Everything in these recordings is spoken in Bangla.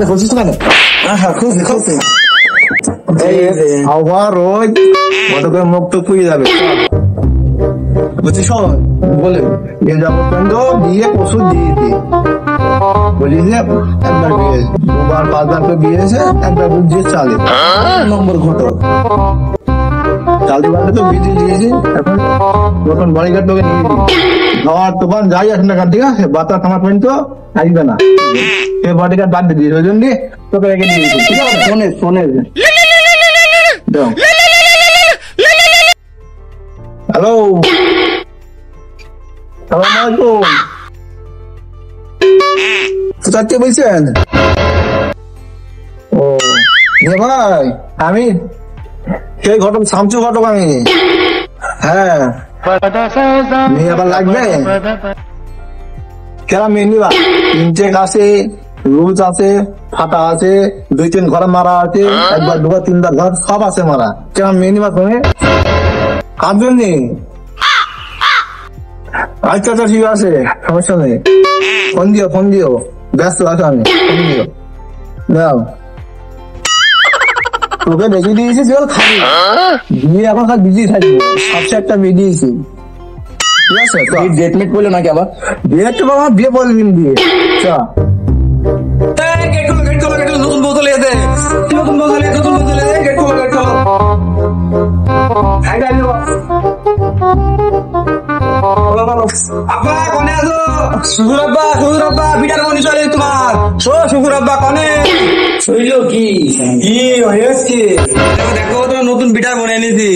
খুলছিস কেন? হ্যাঁ খুলছি। আবার রোজ কত করে মুখ তো পুড়ে যাবে বুঝছিস? বলে যাবো বিয়ে ওষুধ দিয়েছি বলি যে একবার বিয়ে 2-5 বার বিয়েছে, একবার বুঝিয়ে চালে নম্বর ঘটো চালতে পারলে তো বিয়ে দিয়েছি। এখন যখন বডিগার্ড তোকে নিয়ে খাওয়ার তোফান যাই আসে না ঠিক আছে, বাতাস আমার পর্যন্ত আসবে না, সে বডিগার্ড বাদ দিয়ে দিয়েছে, ওই জন্য তোকে রেখে দিয়েছি। ঠিক আছে ফোনে হ্যালো আসসালামালাইকুম, কোথা থেকে বলছেন? ও ভাই আমি সেই ঘটক শামসু ঘটক, আমি হ্যাঁ মেয়ে আবার লাগবে কেন? মেয়ে নিবা 3 আছে, রুজ আছে, ফাটা আছে, 2-3 ঘর মারা আছে, 1-2-3 ঘর সব আছে মারা। কেন মেয়ে নিবা তুমি? কার জন্য? আচ্ছা ঠিক আছে, সমস্যা নেই, ফোন দিও ব্যস্ত আছে আমি, ফোন দিও দাও। তোকে দেখে দিয়েছি চল খাবি, বিয়ে এখন খালি বিজি থাকবো, সবচেয়ে একটা মেয়ে দিয়েছি। ঠিক আছে ডেট মেট বললো নাকি আবার? বিয়ে তো বাবা বিয়ে বলবিন বিয়ে নতুন বোতলে নতুন বিটার বনে এনেছি,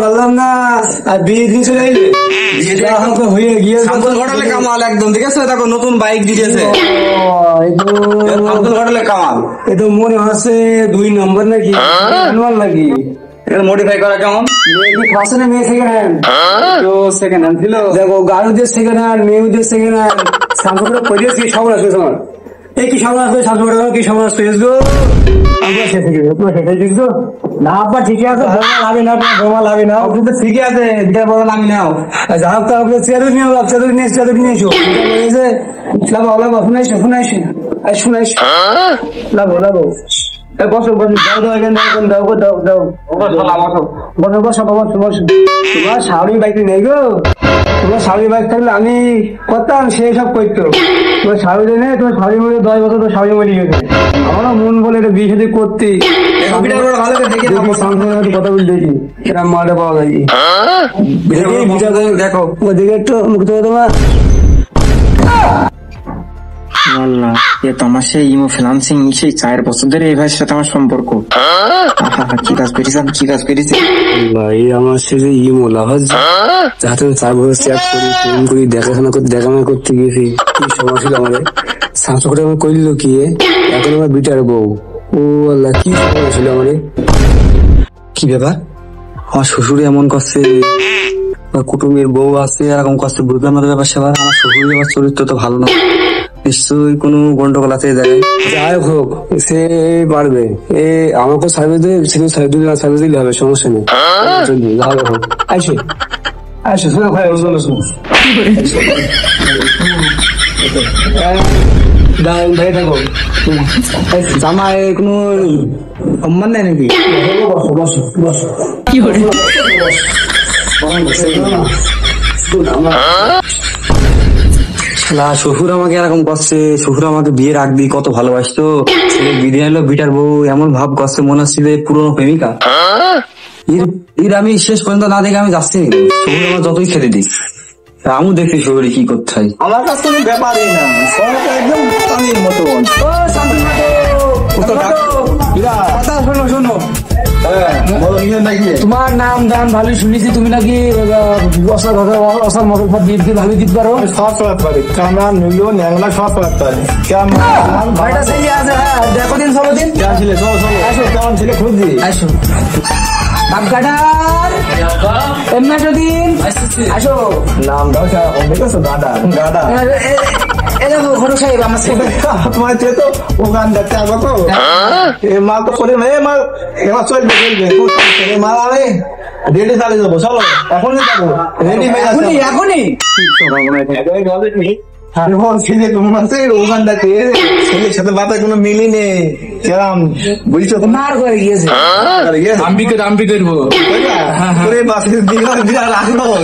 পারলাম না আর বিয়ে দিয়ে চলে হয়ে গিয়ে কামাল একদম। ঠিক আছে দেখো নতুন বাইক দিয়েছে ঘটালে কামাল, এটা মনে হচ্ছে 2 নম্বর নাকি নাকি মডিফাই করা কেমন? ফার্স্ট হ্যান্ড মেয়ে সেকেন্ড হ্যান্ড, তো সেকেন্ড হ্যান্ড ছিল দেখো, গাড়িদের সেকেন্ড হ্যান্ড, মেয়েদের সেকেন্ড হ্যান্ড, সামনে পরিবেশ কি সব আছে তোমার? এই কি সমাজ আসবে সামনে কি সমাজ পেয়েছ গো? আমরা সেটা দেখছো না আব্বা ঠিকই আছে, লাগবে না তোমার লাগবে না, কিন্তু ঠিকই আছে এটা বড় নামি নাও যা হোক তাহলে চেয়ার নিয়ে চেয়ার নিয়ে এসো লাগো শুনাইছো লাগো বসো তোমার সাউরি বাইক নেই গো, তোমার সাউরি বাইক থাকলে আমি করতাম সেই সব করতো, তোমার সাউরি নেই, তোমার সাউরি মরে 10 বছর তো সাউরি মরে গেছে, আমারও মন বলে এটা বিয়ে সাথে করতে কথা বলে দেখি এরা মাঠে পাওয়া যায় দেখো ওদিকে একটু মুক্ত তোমার আমার সেই ইমো ফ্রিল্যান্সিং সেই 4 বছর ধরে এই ভাইয়ের সাথে আমার সম্পর্ক। কি কাজ করেছি ভাই? আমার সে যে ইমো লাভার যাতে 4 বছর চ্যাট করি, ফোন করি, দেখাশোনা করতে গেছি, কি সমস্যা ছিল আমাদের সাহায্য করে আমার করলো কি এখন আমার বিটার বউ। ও আল্লাহ কি সমস্যা ছিল আমাদের? কি ব্যাপার আমার শ্বশুরে এমন করছে, কুটুমের বউ আছে এরকম করছে, বুঝলাম না ব্যাপার সেবার। আমার শ্বশুরের আমার চরিত্র তো ভালো না, নিশ্চয়ই কোনো গন্ডগোল আছে। যাই হোক সে পারবে, আমাকে সার্ভিস দিয়ে সার্ভিস দিলে হবে, সমস্যা নেই। জামাই কোনো সম্মান নেই নাকি? কি করে শ্বশুর আমাকে এরকম করছে, শ্বশুর আমাকে বিয়ের আগ দিয়ে কত ভালোবাসতো, বিয়ে এলো বিটার বউ এমন ভাব করছে মনে হচ্ছে পুরনো প্রেমিকা। এর আমি শেষ পর্যন্ত না দেখে আমি যাচ্ছি, শ্বশুর আমার যতই খেতে দিই আমি দেখি শ্বশুরে কি করতে হয়। আমার কাছে কোনো ব্যাপারই না, একদম পানির মতো। শোনো তোমার নাম দান ভালো শুনেছি, তুমি নাকি অসাল মশল ভালো দিতে পারো, সব চালাতে পারি, ক্যামেরা নিলেও ন্যাংলা সব চালাতে পারি। দেখো দিন সব দিন ছেলে আসো, কেমন ছেলে খুঁজ দিই আসো আসো নাম দাও দেখেছো গাডা ঘটক সাহেব আমার তোমার তো ওখান দেখতে আসবো তো মাল তো করে মাল এবার চলবে মাল আমি রেডি চালিয়ে যাবো, চলো এখনই যাবো, রেডি এখনই ছেলে তোমার ওখানটাতে ছেলের সাথে বাতায় কোনো মিলি নেই, কেরাম বুঝছো তো? মার করে গিয়েছে। আমি করবো।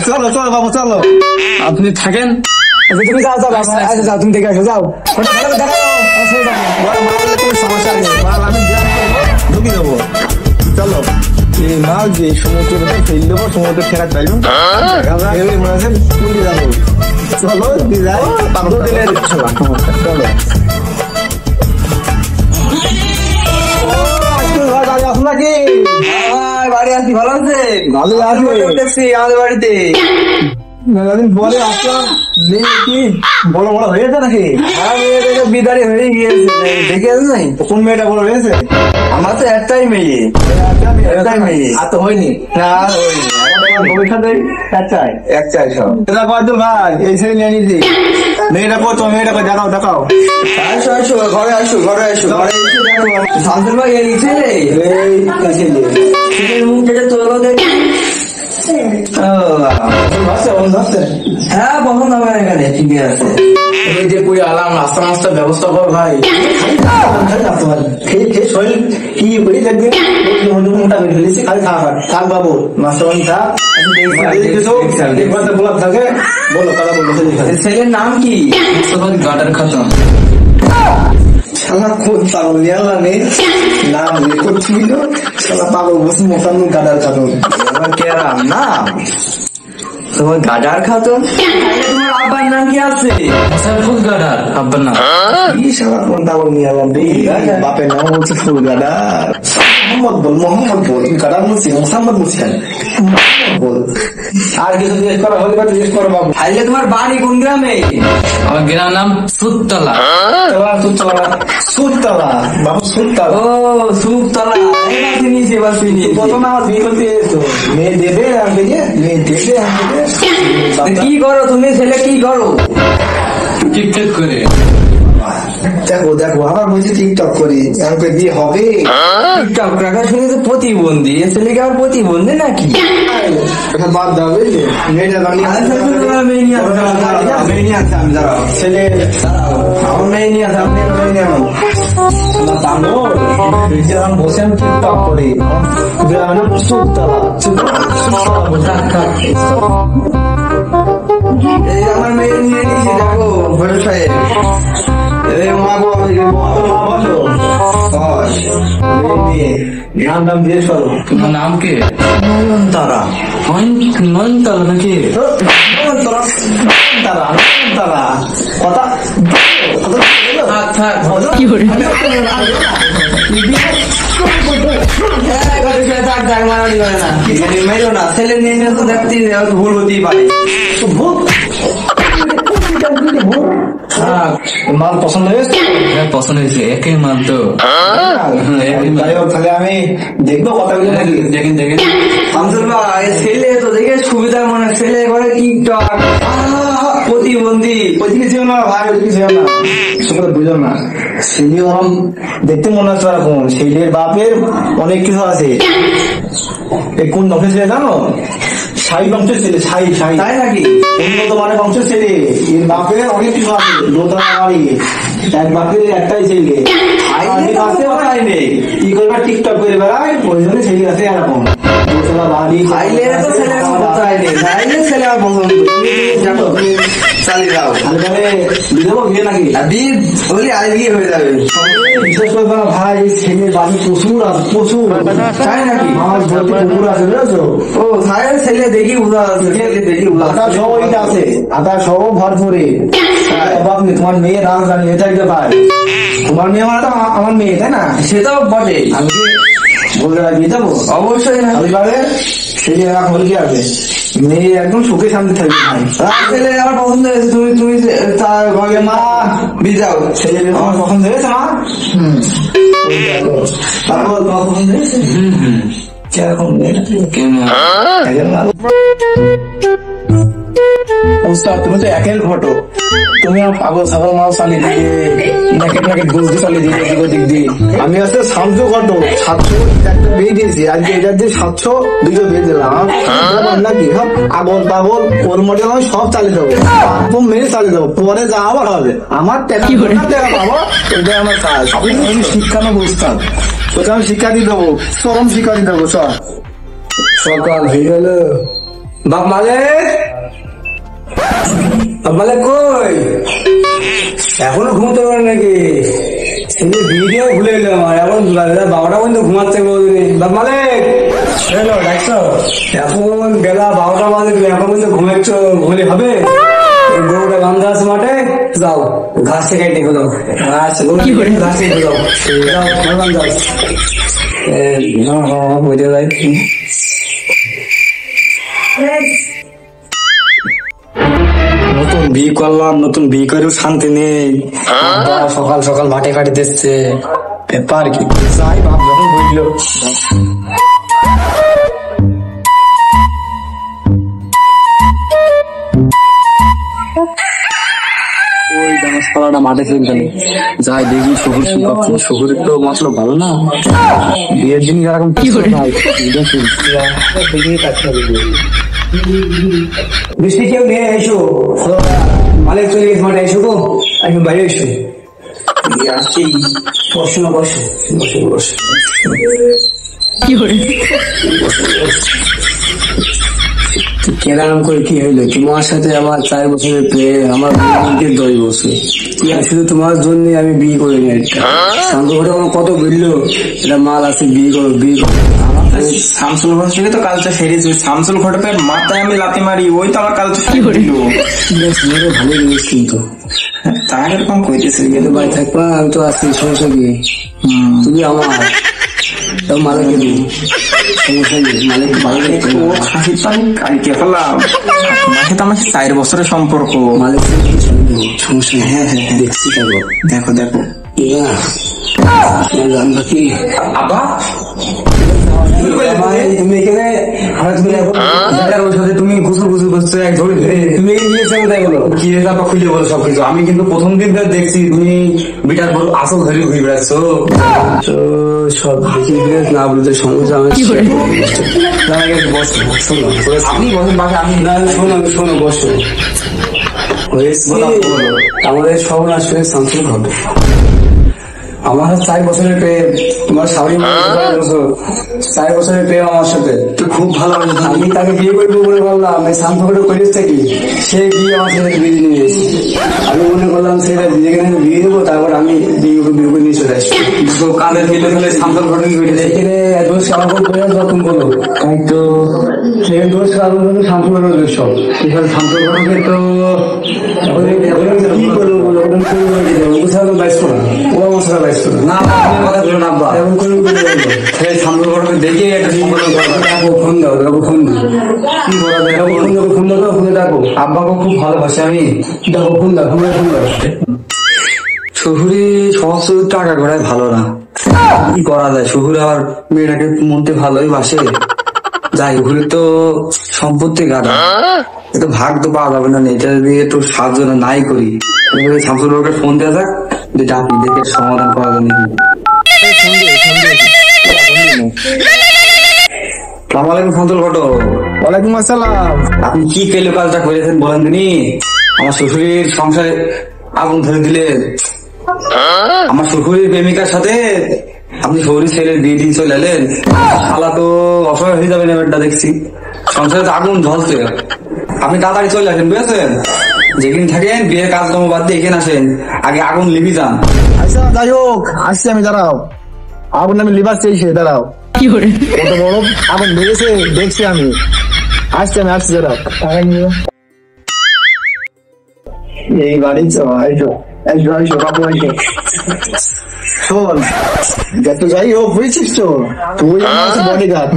চলো চলো বাবু চলো, আপনি থাকেন, তুমি যাও যাও বাবা, আচ্ছা যাও, তুমি দেখে আসো, যাও। কোনো সমস্যা নেই, মাল আমি ঢুকি দেবো। চলো এই মাল যে সমুদ্র ফেল দেবো, সমুদ্র ফেরাত পাইবো, মনে আছে পুলি যাবো। চলো চলো নাকি বাড়ি আসি, ভালো আছে? ভালো আছে আমাদের বাড়িতে মেলাদিন পরে আসলাম, মেয়ে কি বড় বড় হয়েছে নাকি? বিদারি হয়ে গিয়েছে, দেখে আসো নাই? কোন মেয়েটা বড় হয়েছে? আমার তো একটাই মেয়ে, একটাই মেয়ে। আর তো হয়নি না, ভবিষ্যতে একটাই সব। এটা কয়তো ভাই এই ছেলে নিয়ে নিয়েছি, মেয়েটা কত, মেয়েটা কত দেখাও দেখাও। আসো আসো, ঘরে আসো, ঘরে আসো, ঘরে এসে দেখো শান্তর ভাই এই ছেলে, ছেলের মুখ থেকে তোলো দেখি। হ্যাঁ পছন্দ হবে এখানে, ঠিকই আছে। এই যে কই আলাম, রাস্তা মাস্তার ব্যবস্থা কর ভাই। শরীর কি করি দেখবে, মোটা করে ফেলেছি, খালি থাক বাবু, মাস্টার থাক। গোলাপ থাকে, বলো কথা বলবো। ছেলের নাম কি? গাটার খাতাম। শালা কোন পাগল ইয়ালা নেই, নাম রেকর্ড ছিল, শালা পাগল বসে মোটান গাদার খাতুন। কেরাম নাম তোমার, গাডার খাতুন। তোমার আব্বার নাম কি আছে? ফুল গাডার আব্বার নাম। কি শালা কোন পাগল নিয়ে এলাম রে, বাপের নাম বলছে ফুল গাদার। মোহাম্মদ বল, গাদার বলছি, মোহাম্মদ বলছি, বল। আর কিছু জিজ্ঞেস করা হলে বা জিজ্ঞেস করো বাবু। আইলে তোমার বাড়ি কোন গ্রামে? আমার গ্রামের নাম সুতলা। সুতলা বাবু, সুতলা। ও সুপতলা, এবার চিনিছি, এবার চিনি। প্রথমে আমার বিয়ে করতে এসো, মেয়ে দেবে আমাকে, মেয়ে দেবে আমাকে। কি করো তুমি, ছেলে কি করো? টিকটক করে। দেখো দেখো আবার বলছি টিকটক করি, আমাকে বিয়ে হবে। টিকটক রাখা শুনে তো প্রতিবন্ধী, এ ছেলেকে আবার প্রতিবন্ধী নাকি? এটা বাদ দাও, বুঝলি? মেয়েটা মেয়ে নিয়ে আসো, মেয়ে নিয়ে আসে, আমি দাঁড়াও ছেলে, আমার মেয়ে নিয়ে আসে, আপনি মেয়ে নিয়ে আনো। বসে আমি টিকটক করি, সুতলা এই আমার মেয়ে নিয়ে নিয়েছি, দেখো বড় সাহেব। মা বলো নাম নাম দিয়ে সরো। তোমার নাম কে? নয়নতারা। নয়নতারা নাকি? তারা কথা কি করে? ছেলে নিয়ে নিয়ে তো দেখতে ভুল হতেই পারে। মাল পছন্দ হয়েছে? হ্যাঁ পছন্দ হয়েছে, একই মাল তো। তাহলে আমি দেখবো কথাগুলো নাকি। দেখেন দেখেন শামসুল ভাই, ছেলে তো দেখে সুবিধা মনে, ছেলে করে টিকটক, প্রতিবন্ধী। ওইদিকে ছিল না ভাই, ওইদিকে ছিল না, সেগুলো বুঝো না। ছেলে ওরম দেখতে মনে হচ্ছে এরকম, ছেলের বাপের অনেক কিছু আছে। এই কোন বংশের ছেলে জানো? শাহী বংশের ছেলে, শাহী। তাই নাকি? উন্নত মানের বংশের ছেলে, এর বাপের অনেক কিছু আছে, দোতলা বাড়ি, এক বাপের একটাই ছেলে, নেই কি করবে, টিকটক করে বেড়ায়, ওই জন্য ছেলে আছে এরকম, দোতলা বাড়ি। খাইলে তো ছেলে কোথায় নেই, খাইলে ছেলে আমার পছন্দ। চালিয়ে যাও, তাহলে বিয়ে বিয়ে নাকি? বিয়ে বলি আজ বিয়ে হয়ে যাবে। বিশেষ করে ভাই ছেলের বাড়ি প্রচুর আছে, প্রচুর। তাই নাকি? মাছ ভর্তি পুকুর আছে, বুঝেছো? ও সাহেব, ছেলে দেখি উদা আছে, ছেলে দেখি উদা আদা সহ এটা আছে, আদা সহ ভরপুরে। বাপনি তোমার মেয়ে রাজ জানি, এটা একটা ভাই, তোমার মেয়ে মানে তো আমার মেয়ে, তাই না? সেটাও বটে। আমি কি বলতে বিয়ে যাবো? অবশ্যই না। আমি পারে ছেলে এখন কি আছে, মেয়ে একদম সুখে শান্তি থাকবে ভাই। ছেলে আমার পছন্দ হয়েছে, তুমি তার ঘরে মা বিয়ে যাও। ছেলে আমার পছন্দ হয়েছে মা। তারপর তোমার পছন্দ হয়েছে? কিরকম কেমন? তুমি তো একের ফটো তুমি আমার পাগল ছাগল মাল চালিয়ে দিয়ে নাকেট নাকেট গুলতি চালিয়ে দিয়ে দিক দিক দিয়ে আমি আজকে 700 একটা বিয়ে দিয়েছি, আজকে এটার দিয়ে 700 দুটো বিয়ে দিলাম নাকি। হ্যাঁ পাগল পাগল ওর মডেল আমি সব চালিয়ে দেবো, মেরে চালিয়ে দেবো, পরে যা আবার হবে আমার টাকা পাবো, ওইটাই আমার কাজ। আমি শিক্ষানো বুঝতাম, তোকে আমি শিক্ষা দিয়ে দেবো, চরম শিক্ষা দিয়ে দেবো। সকাল হয়ে গেল, বাপ মালিক, বাপ মালিক কই? এখনো ঘুমতে পারে নাকি? ছেলে বিয়েও ভুলে এলো আমার, এখন 12টা পর্যন্ত ঘুমাচ্ছে বলবি। বাপ মালিক এলো ডাকছো? এখন বেলা 12টা বাজে, এখন পর্যন্ত ঘুমাচ্ছ, ঘুমলে হবে? গরুটা বান্ধা আছে মাঠে, যাও ঘাস থেকে টেকে দাও, ঘাস ঘাস থেকে দাও, বুঝে যাই। নতুন বিয়ে করলাম, নতুন বিয়ে করেও শান্তি নেই, সকাল সকাল মাঠে কাটে দিচ্ছে, ব্যাপার কি? যাই বাপ যখন বুঝলো। ওই ডান্স পালাটা মাঠে ফেলে গেল, যাই দেখি শহুর শিক্ষক, শহুরের তো মতলব ভালো না, বিয়ের দিন এরকম বৃষ্টি কেউ নিয়ে এসো, মালিক চলে গেছে মাঠে, এসো গো, আমি বাইরে এসো আসছি, বসো না বসো বসো বসো। কেরাম করে কি হইলো? তোমার সাথে আমার 4 বছরের প্রেম, আমার 10 বছর, শুধু তোমার জন্য আমি বিয়ে করে নিই। শান্তঘরে কত বললো এটা মাল আছে, বিয়ে করো বিয়ে করো। শামসুল ঘর থেকে তো কালটা সেরেছি, শামসুল ঘটকে মাথায় আমি লাথি মারি, ওই তো আমার কালটা সেরে দিল। ভালো জিনিস কিন্তু তাই এরকম কইতেছে, ভাই থাকবা, আমি তো আছি, সমস্যা কি? তুমি আমার মালিক সমস্যা নেই, মালিক ভালো হাসির তো আমি কালকে হলাম, তোমাকে তো আমার 4 বছরের সম্পর্ক। মালিক সমস্যা নেই, হ্যাঁ হ্যাঁ দেখছি, দেখো দেখো বাকি আবা তুমি এখানে তুমি গুসল গুসল করছো, তুমি নিয়েছো তাই বলো, কি তারপর খুলে বলো সবকিছু। আমি কিন্তু প্রথম দিন দেখছি তুমি বিটার পর আসল ঘরে ঘুরে বেড়াচ্ছ, তো সব দেখি না বলতে সমস্যা। আমি বসো, শোনো আপনি বসেন বাসা, আমি না শোনো শোনো বসো। আমাদের সর্বনাশ করে শামসুল হবে, আমার 4 বছরের প্রেম, তোমার স্বামী 4 বছরের প্রেম আমার সাথে, তো খুব ভালো। আমি তাকে বিয়ে করবো বলে বললাম, শান্ত করে করিস কি, সে বিয়ে আমার সাথে বিয়ে নিয়ে এসেছি। আমি মনে করলাম সেটা যেখানে বিয়ে দেবো, তারপর আমি বিয়ে করে নিয়ে চলে আসছি। কাঁধে ফেলে ফেলে শান্ত ঘটনা এখানে দোষ আমার যখন বলো, তাই তো সেখানে দোষ শান্ত ঘটনা দোষ সব এখানে শান্ত ঘটনাকে তো কি করবো বলো, বাইশ করা ও আমার সাথে বাইশ করা না, কথা বলো না আব্বা, এমন করে শান্ত ঘটনা দেখে একটা ফোন দাও, ফোন দিও, কি বলা যায়, ফোন দাও, ফোনে ডাকো, আব্বাকে খুব ভালোবাসে আমি, দেখো ফোন দাও, ফোন দাও। শহুরে সমস্ত টাকা ঘোড়ায় ভালো না, কি করা যায়, শহুরে আবার মেয়েটাকে মনতে ভালোই বাসে, যাই ঘুরে তো সম্পত্তি গাড়া, এটা ভাগ তো পাওয়া যাবে না, এটা দিয়ে একটু সাহায্য নাই করি। শামসুল বাবুকে ফোন দেওয়া যাক, যেটা আপনি দেখে সমাধান করা যায় নাকি। সালামালাইকুম শামসুল ঘটক। ওয়ালাইকুম আসসালাম। আপনি কি পেলে কাজটা করেছেন বলেন তিনি? আমার শ্বশুরের সংসারে আগুন ধরে দিলেন, আমার শ্বশুরের প্রেমিকার সাথে আপনি শহরের ছেলের বিয়ে দিয়ে চলে এলেন, শালা তো অসহায় হয়ে যাবেন এবারটা দেখছি, সংসারে তো আগুন ঝলছে। আপনি তাড়াতাড়ি চলে আসেন, বুঝেছেন? যেদিন থাকেন বিয়ের কাজকর্ম বাদ দিয়ে এখানে আসেন, আগে আগুন লিবি যান। আচ্ছা যাই হোক, আসছি আমি, দাঁড়াও, আগুন আমি লিবার চেয়েছি, দাঁড়াও, কত বড় আগুন লেগেছে দেখছি আমি, আসছি আমি, আসছি, দাঁড়াও। এই বাড়ি শোন, যত যাই হোক বুঝছিস তো, তুই বডি গার্ড,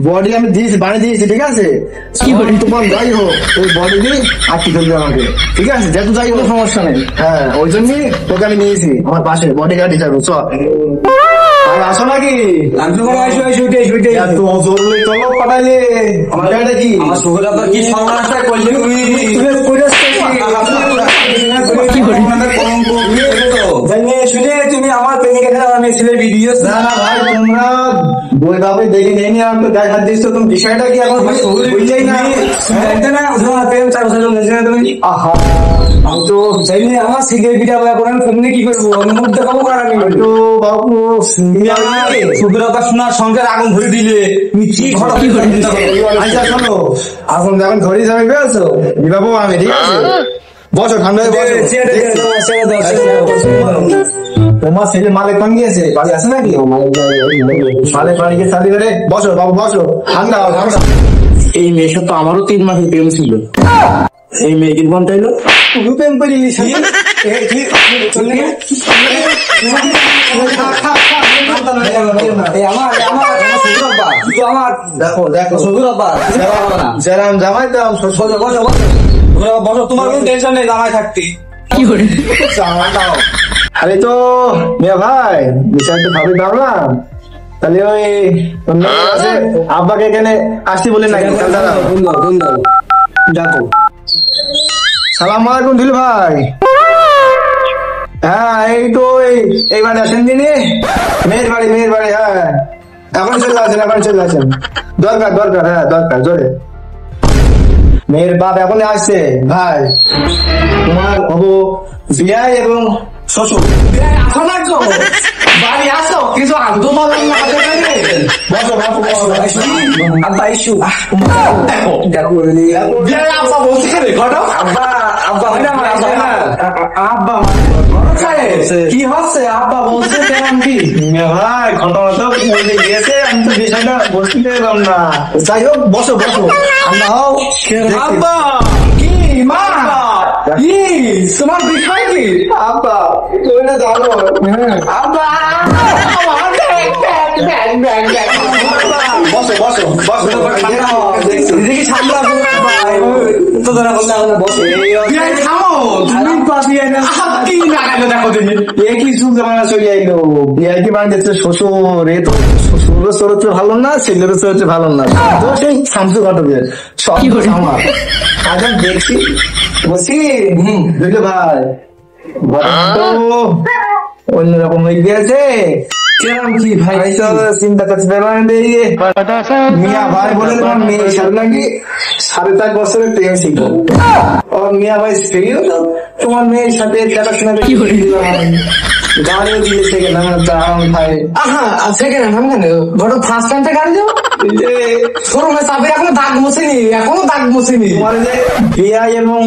বডি আমি দিয়েছি, বানিয়ে দিয়েছি, ঠিক আছে? তোমার যাই হোক ওই বডি দিয়ে আটকে ফেলবে আমাকে, ঠিক আছে? যত যাই হোক সমস্যা নেই, হ্যাঁ ওই জন্যই তোকে আমি নিয়েছি আমার পাশে বডি গার্ড হিসাবে। চ আসো নাকি, চলো পাঠাইলে আমার কি আমার শহরে কি সর্বনাশ করলে তুমি শুনে তুমি আমার প্রেমিকা আমি ছেলে ভিডিও না না ভাই তোমরা বই ভাবে দেখে নেই আর তো গায়ে হাত দিচ্ছ, তুমি বিষয়টা কি এখন বুঝলেই না? জানতে না তোমার প্রেম 4 বছর হয়েছে না তুমি? আহা আমি তো জানি না আমার সিগারেট ভিডিও করে আমি ফোনে কি করবো, আমি মুখ দেখাবো কার আমি তো বাবু সুবিরতা শোনার সংসার আগুন ভরে দিলে তুমি কি ঘটনা আচ্ছা শোনো, এখন যখন ধরি যাবে বুঝছো বাবু আমি ঠিক আছে বসো ঠান্ডা হয়ে বসো। তোমার ছেলে মালিক কোন গিয়েছে, বাড়ি আছে নাকি? মালিক বাড়ি গিয়ে চালি করে বসো বাবু বসো, ঠান্ডা ঠান্ডা। এই মেয়ের সাথে তো আমারও 3 মাসের প্রেম ছিল। এই মেয়ে কি বলতে এলো? তুমি প্রেম করি দেখো দেখো যেরাম জামাই তেরাম শ্বশুর। তোমার কোনো টেনশন নেই জামাই থাকতে। আরে তো মিয়া ভাই বিষয়টা ভাবে ভাবলাম, তাহলে ওই আব্বাকে এখানে আসতে বলে নাকি? ডাকো। সালাম আলাইকুম দিল ভাই। হ্যাঁ এই তো এই বাড়ি আসেন দিনে মেয়ের বাড়ি হ্যাঁ এখন চলে আসেন দরকার হ্যাঁ দরকার জোরে। মেয়ের বাপ এখন আসছে ভাই, তোমার হবো বিয়া এবং শ্বশুর। বাড়ি আসো কিছু আনতো বলেন না। আব্বা ইস্যু আব্বা বলছে আব্বা কি হচ্ছে আব্বা বলছে কেমন কি ভাই ঘটনা তো বলে গিয়েছে, আমি তো বিষয়টা বলতে পেলাম না। যাই হোক বসো ঠান্ডা হও। আব্বা কি মা কি তোমার বিষয় কি আব্বা তুমি না জানো আব্বা বসো দেখি ঠান্ডা তো ধরা বলতে হবে না বসো থামো তুমি পাশে কি লাগালো দেখো তুমি একই যুগ জামানা চলে আইলো। বিয়ে কি মানে দেখছে শ্বশুর, এ তো শ্বশুরের চরিত্র ভালো না, ছেলের চরিত্র ভালো না, তো সেই শামসু ঘটকের সব আমার আজ আমি দেখছি বলছি বুঝলো ভাই তো অন্যরকম হয়ে গিয়েছে। কেমন কি ভাই ভাই তো চিন্তা করতে পারবেন মিয়া ভাই বলে তোমার মেয়ে সাথে নাকি 4.5 বছরের প্রেম ছিল। ও মিয়া ভাই স্ত্রীও তো তোমার মেয়ের সাথে দেখাশোনা গাড়িও দিয়েছে গেলাম ভাই। সেকেন্ড হ্যান্ড কেন বড় ফার্স্ট টাইমটা গাড়ি যাও শোরুমে চাবি এখনো দাগ মোছেনি তোমার যে বিয়া এবং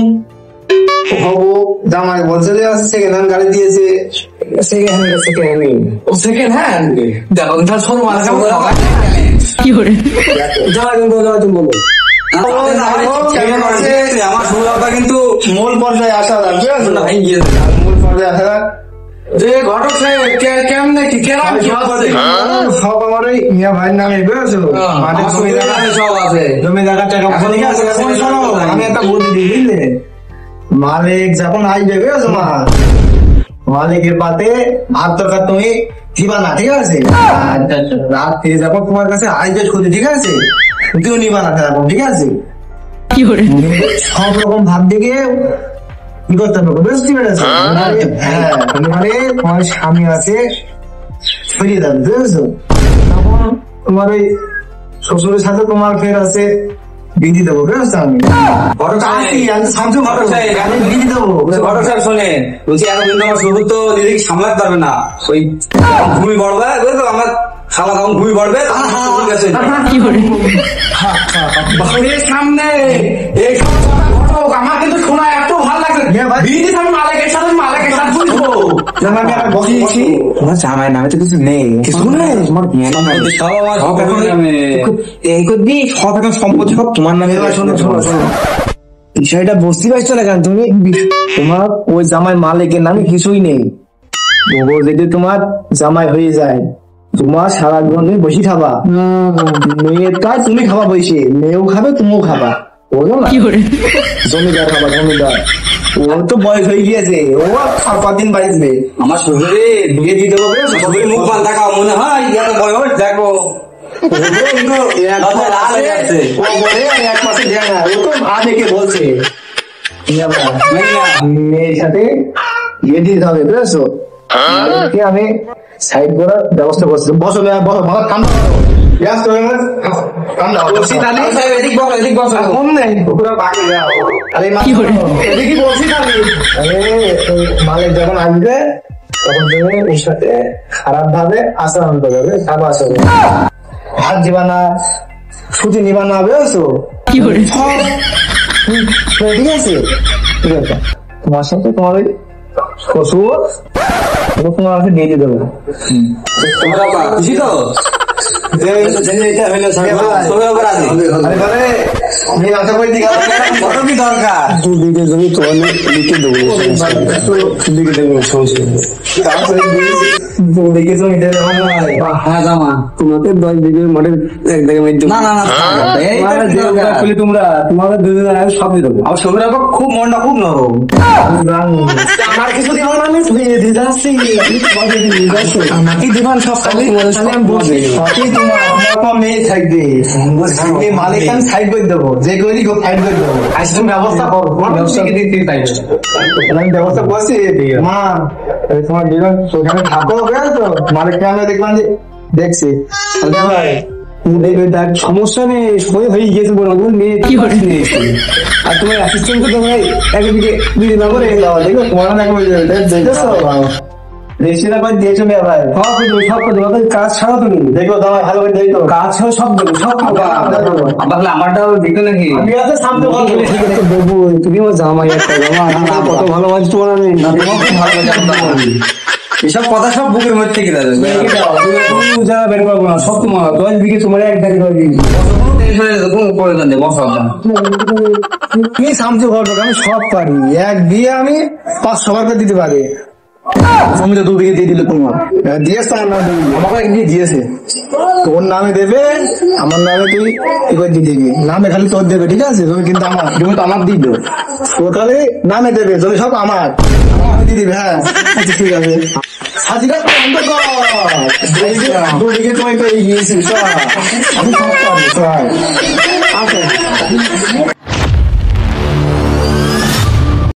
হবো জামাই বলছে যে সেকেন্ড হ্যান্ড গাড়ি দিয়েছে। সেকেন্ড হ্যান্ড দেখো তার শোরুম আছে বলো আমার সুবিধা কিন্তু মূল পর্যায়ে আসা লাগবে, মূল পর্যায়ে আসা যে ঘটক কেমন কি কেমন সব আমার ওই মিয়া ভাইয়ের নামে বুঝেছো, মানে সব আছে জমি জায়গা টাকা আমি একটা বুদ্ধি দিই বুঝলে, মালিক যখন আসবে বুঝেছো মা, মালিকের পাতে ভাত তরকার তুমি দিবা না ঠিক আছে, রাত্রে যখন তোমার কাছে আসবে শুধু ঠিক আছে তুমিও নিবা না এখন ঠিক আছে, সব রকম ভাব দিকে কি করতে হবে বুঝতে পেরেছো? হ্যাঁ মানে তোমার স্বামী আছে ছড়িয়ে যাবে বুঝেছো, তখন তোমার ওই শ্বশুরের সাথে তোমার ফের আছে বিধি দেবো বুঝেছো, আমি বিধি দেবো। শোনেন বলছি এখন আমার শ্বশুর তো নিজেকে সামলাতে পারবে না, ওই ভূমি বড়বে আমার খালা তখন ভূমি বড়বে সামনে এইসব ঘটক আমার কিন্তু শোনা এত ভালো লাগছে আমি মালিকের সাথে বুঝবো তোমার জামাই নামে তো কিছু নেই, কিছু নেই তোমার বিয়ে নামে সব এখন সম্পত্তি সব তোমার নামে। বিষয়টা বুঝতে পারছো না কেন তুমি? তোমার ওই জামাই মালিকের নামে কিছুই নেই, যদি তোমার জামাই হয়ে যায় তোমার সারা জীবন তুমি বসে খাবা, মেয়ের কাজ তুমি খাবা বসে, মেয়েও খাবে তুমিও খাবা, বুঝলো না? জমিদার খাবা জমিদার, ওর তো বয়স হয়ে গিয়েছে, ও 4-5 দিন বাড়িতে আমার শ্বশুরে বিয়ে দিয়ে দেবো শ্বশুরের মুখ পাল দেখা মনে হয় বয়স দেখো বলছে মেয়ের সাথে বিয়ে দিতে হবে বুঝেছো, মালিককে আমি সাইড করার ব্যবস্থা করছি। বসো বসো ভালো কাম মালিক যখন আসবে তখন তুমি ওর সাথে খারাপ ভাবে আচরণ করবে, খারাপ আচরণ, হাত দিবা না, ছুটি নিবা না, বুঝছো? ঠিক আছে, ঠিক আছে। তোমার সাথে তোমার ওই শ্বশুর তোমার কাছে দিয়ে দিতে হবে। তোমাকে 10 বিঘে মাঠের এক জায়গায় তোমরা তোমাদের দুজন সব দিয়ে দেবো। আমার শরীর খুব মনটা খুব নরম। আমার কিছু দিব না, আমি দিতে যাচ্ছি, আমাকে দিবান সব মেয়ে থাকবে, মালিক আমি সাইড করে দেবো, যে করি সাইড করে দেবো। আইসক্রিম ব্যবস্থা করো, আমি ব্যবস্থা করছি। মা তোমার দুজন ওখানে থাকো, তো মালিককে আমি দেখলাম যে দেখছি ভাই সমস্যা নেই, সময় হয়ে গিয়েছে বলো মেয়ে কি করে নিয়েছি। আর তোমার অ্যাসিস্ট্যান্ট তো ভাই একদিকে 2 দিন করে দেখো তোমার রেজিস্ট্রেশন করে দিয়েছো মেয়ে ভাই, সব করে কাজ ছাড়া তুমি দেখো তোমার ভালো করে দেখো, কাজ ছাড়া সব দেবো, সব আমারটাও দেখো নাকি আমি আছে সামনে দেবো। তুমি আমার জামাই, একটা জামা কত ভালোবাসি তোমার আমি, এসব কথা সব বুকের মধ্যে থেকে যা বের করবো না, সব তোমার 10 বিঘে তোমার এক ধারে করে দিবি। কোনো প্রয়োজন নেই, বসা কি সামনে ঘর আমি সব পারি, এক দিয়ে আমি 500 বার করে দিতে পারি। আমি তো 2 বিঘে দিয়ে দিলে তোমার দিয়েছে আমার নামে, আমাকে নিয়ে দিয়েছে, তোর নামে দেবে, আমার নামে তুই এবার দিয়ে দিবি, নামে খালি তোর দেবে, ঠিক আছে? তুমি কিন্তু আমার, তুমি তো আমার দিবে, তোর খালি নামে দেবে, তুমি সব আমার, আমি দিয়ে দিবি। হ্যাঁ আচ্ছা ঠিক আছে, সাজিকা বন্ধ কর, 2 বিঘে তুমি পেয়ে গিয়েছিস, আমি সব পারি।